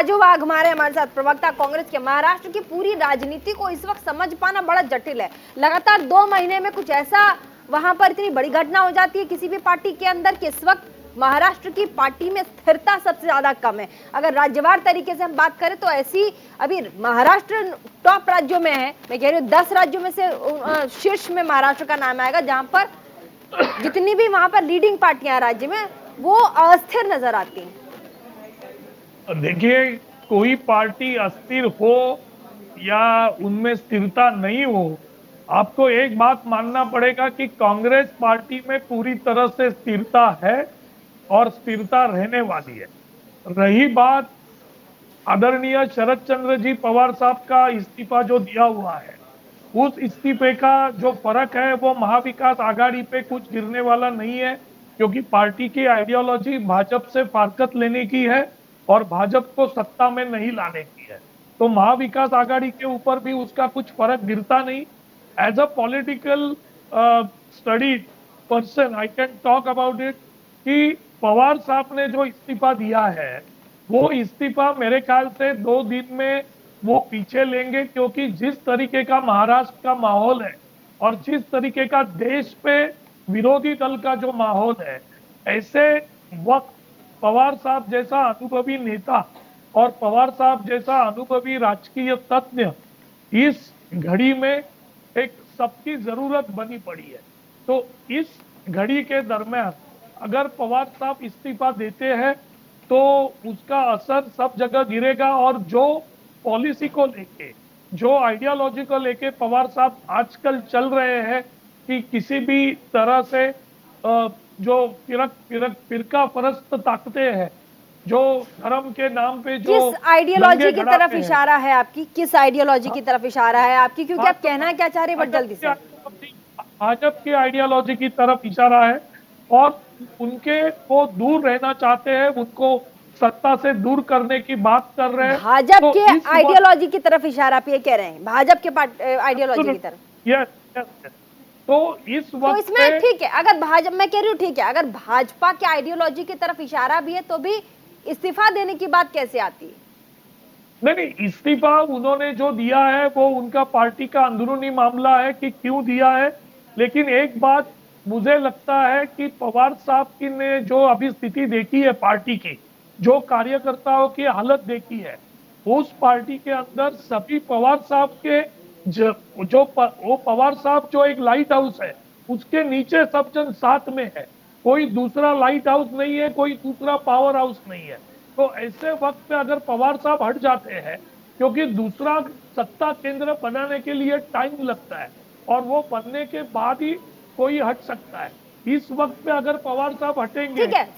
राजू वाघमारे हमारे साथ, प्रवक्ता कांग्रेस के। महाराष्ट्र की पूरी राजनीति को इस वक्त समझ पाना बड़ा जटिल है। लगातार 2 महीने में कुछ ऐसा वहां पर इतनी बड़ी घटना हो जाती है किसी भी पार्टी के अंदर कि इस वक्त महाराष्ट्र की पार्टी में स्थिरता सबसे ज्यादा कम है। अगर राज्यवार तरीके से हम बात करें तो ऐसी अभी महाराष्ट्र टॉप राज्यों में है। मैं कह रही हूँ 10 राज्यों में से शीर्ष में महाराष्ट्र का नाम आएगा, जहां पर जितनी भी वहां पर लीडिंग पार्टियां राज्य में वो अस्थिर नजर आती हैं। देखिए, कोई पार्टी अस्थिर हो या उनमें स्थिरता नहीं हो, आपको एक बात मानना पड़ेगा कि कांग्रेस पार्टी में पूरी तरह से स्थिरता है और स्थिरता रहने वाली है। रही बात आदरणीय शरद चंद्र जी पवार साहब का इस्तीफा जो दिया हुआ है, उस इस्तीफे का जो फर्क है वो महाविकास आघाड़ी पे कुछ गिरने वाला नहीं है, क्योंकि पार्टी की आइडियोलॉजी भाजपा से फारकत लेने की है और भाजपा को सत्ता में नहीं लाने की है। तो महाविकास आघाड़ी के ऊपर भी उसका कुछ फर्क गिरता नहीं। As a political study person I can talk about it कि पवार साहब ने जो इस्तीफा दिया है वो इस्तीफा मेरे ख्याल से 2 दिन में वो पीछे लेंगे, क्योंकि जिस तरीके का महाराष्ट्र का माहौल है और जिस तरीके का देश पे विरोधी दल का जो माहौल है, ऐसे वक्त पवार साहब जैसा अनुभवी नेता और पवार साहब जैसा अनुभवी राजकीय तज्ञ इस घड़ी में एक सबकी जरूरत बनी पड़ी है। तो इस घड़ी के दरमियान अगर पवार साहब इस्तीफा देते हैं तो उसका असर सब जगह गिरेगा, और जो पॉलिसी को लेके, जो आइडियोलॉजी को लेके पवार साहब आजकल चल रहे हैं कि किसी भी तरह से जो फिरका परस्त ताकतें हैं, जो धर्म के नाम पे जो किस आइडियोलॉजी की तरफ इशारा है आपकी, किस आइडियोलॉजी की तरफ इशारा है आपकी, क्योंकि आप कहना क्या चाह रहे हैं बट जल्दी से। भाजपा की आइडियोलॉजी की तरफ इशारा है और उनके वो दूर रहना चाहते हैं, उनको सत्ता से दूर करने की बात कर रहे हैं। भाजपा के आइडियोलॉजी की तरफ इशारा आप ये कह रहे हैं, भाजपा के आइडियोलॉजी की तरफ। यस। तो इस वक्त तो इसमें ठीक है, अगर भाजपा, मैं कह रही हूँ ठीक है, अगर भाजपा के आइडियोलॉजी की तरफ इशारा भी है तो भी इस्तीफा देने की बात कैसे आती है? नहीं, इस्तीफा उन्होंने जो दिया है वो उनका पार्टी का अंदरूनी मामला है कि क्यों दिया है। लेकिन एक बात मुझे लगता है कि पवार साहब की ने जो अभी स्थिति देखी है पार्टी की, जो कार्यकर्ताओं की हालत देखी है, उस पार्टी के अंदर सभी पवार साहब के वो पवार साहब जो एक लाइट हाउस है उसके नीचे सब जन साथ में है। कोई दूसरा लाइट हाउस नहीं है, कोई दूसरा पावर हाउस नहीं है। तो ऐसे वक्त पे अगर पवार साहब हट जाते हैं, क्योंकि दूसरा सत्ता केंद्र बनाने के लिए टाइम लगता है और वो बनने के बाद ही कोई हट सकता है, इस वक्त पे अगर पवार साहब हटेंगे